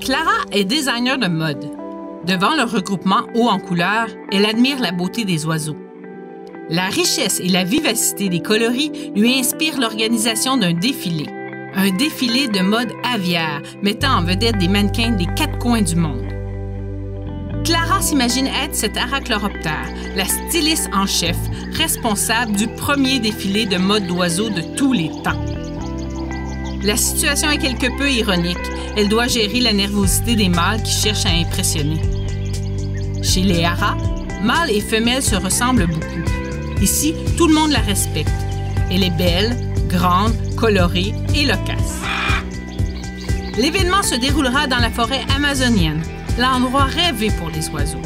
Clara est designer de mode. Devant le regroupement haut en couleurs, elle admire la beauté des oiseaux. La richesse et la vivacité des coloris lui inspirent l'organisation d'un défilé. Un défilé de mode aviaire, mettant en vedette des mannequins des quatre coins du monde. Clara s'imagine être cet arachléoptère, la styliste en chef, responsable du premier défilé de mode d'oiseaux de tous les temps. La situation est quelque peu ironique. Elle doit gérer la nervosité des mâles qui cherchent à impressionner. Chez les haras, mâles et femelles se ressemblent beaucoup. Ici, tout le monde la respecte. Elle est belle, grande, colorée et loquace. L'événement se déroulera dans la forêt amazonienne, l'endroit rêvé pour les oiseaux.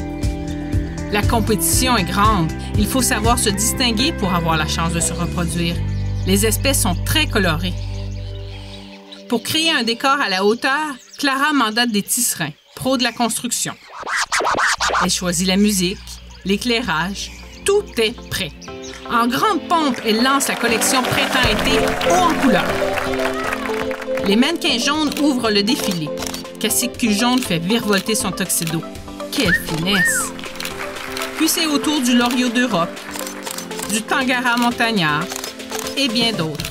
La compétition est grande. Il faut savoir se distinguer pour avoir la chance de se reproduire. Les espèces sont très colorées. Pour créer un décor à la hauteur, Clara mandate des tisserands, pros de la construction. Elle choisit la musique, l'éclairage, tout est prêt. En grande pompe, elle lance la collection printemps-été haut en couleurs. Les mannequins jaunes ouvrent le défilé. Cacique Cul Jaune fait virevolter son tuxedo. Quelle finesse! Puis c'est au tour du Loriot d'Europe, du Tangara montagnard et bien d'autres.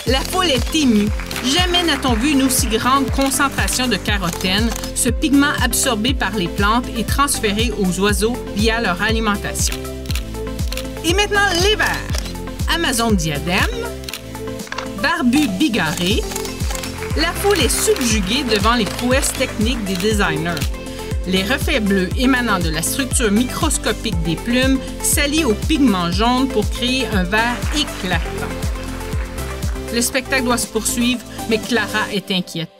La foule est émue. Jamais n'a-t-on vu une aussi grande concentration de carotène, ce pigment absorbé par les plantes et transféré aux oiseaux via leur alimentation. Et maintenant, les vers. Amazon diadème, barbu bigarré. La foule est subjuguée devant les prouesses techniques des designers. Les reflets bleus émanant de la structure microscopique des plumes s'allient au pigment jaune pour créer un vert éclatant. Le spectacle doit se poursuivre, mais Clara est inquiète.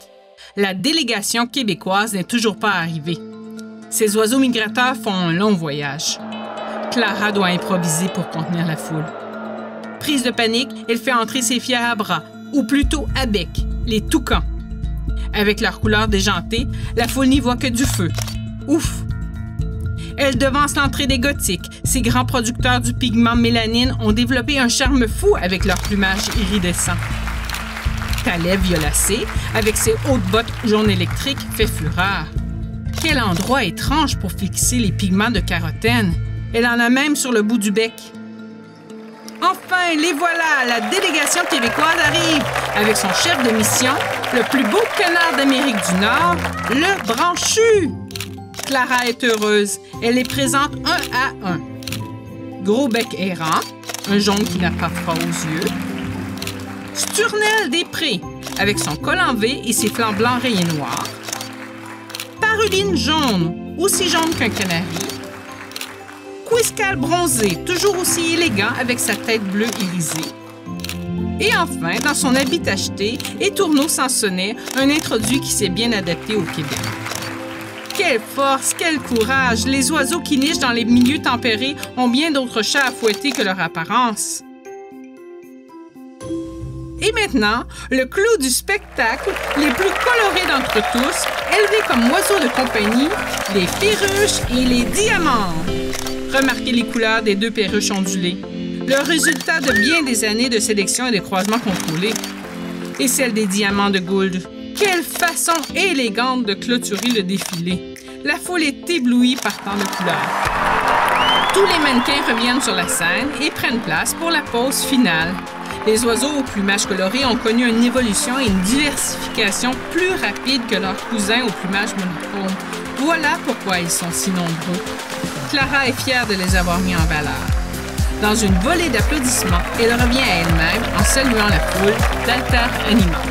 La délégation québécoise n'est toujours pas arrivée. Ces oiseaux migrateurs font un long voyage. Clara doit improviser pour contenir la foule. Prise de panique, elle fait entrer ses fiers à bras, ou plutôt à bec, les toucans. Avec leurs couleurs déjantées, la foule n'y voit que du feu. Ouf! Elle devance l'entrée des gothiques. Ces grands producteurs du pigment mélanine ont développé un charme fou avec leur plumage iridescent. Calais violacé, avec ses hautes bottes jaunes électriques, fait fureur. Quel endroit étrange pour fixer les pigments de carotène. Elle en a même sur le bout du bec. Enfin, les voilà! La délégation québécoise arrive avec son chef de mission, le plus beau canard d'Amérique du Nord, le branchu! Clara est heureuse. Elle les présente un à un. Gros bec errant, un jaune qui n'a pas froid aux yeux. Sturnelle des prés, avec son col en V et ses flancs blancs rayés noirs. Paruline jaune, aussi jaune qu'un canari. Quiscal bronzé, toujours aussi élégant avec sa tête bleue irisée. Et enfin, dans son habit tacheté, étourneau sans sonnet, un introduit qui s'est bien adapté au Québec. Quelle force, quel courage! Les oiseaux qui nichent dans les milieux tempérés ont bien d'autres chats à fouetter que leur apparence. Et maintenant, le clou du spectacle, les plus colorés d'entre tous, élevés comme oiseaux de compagnie, les perruches et les diamants. Remarquez les couleurs des deux perruches ondulées. Le résultat de bien des années de sélection et de croisement contrôlés. Et celle des diamants de Gould. Quelle façon élégante de clôturer le défilé. La foule est éblouie par tant de couleurs. Tous les mannequins reviennent sur la scène et prennent place pour la pause finale. Les oiseaux au plumage coloré ont connu une évolution et une diversification plus rapide que leurs cousins au plumage monochrome. Voilà pourquoi ils sont si nombreux. Clara est fière de les avoir mis en valeur. Dans une volée d'applaudissements, elle revient à elle-même en saluant la foule d'Alter Anima.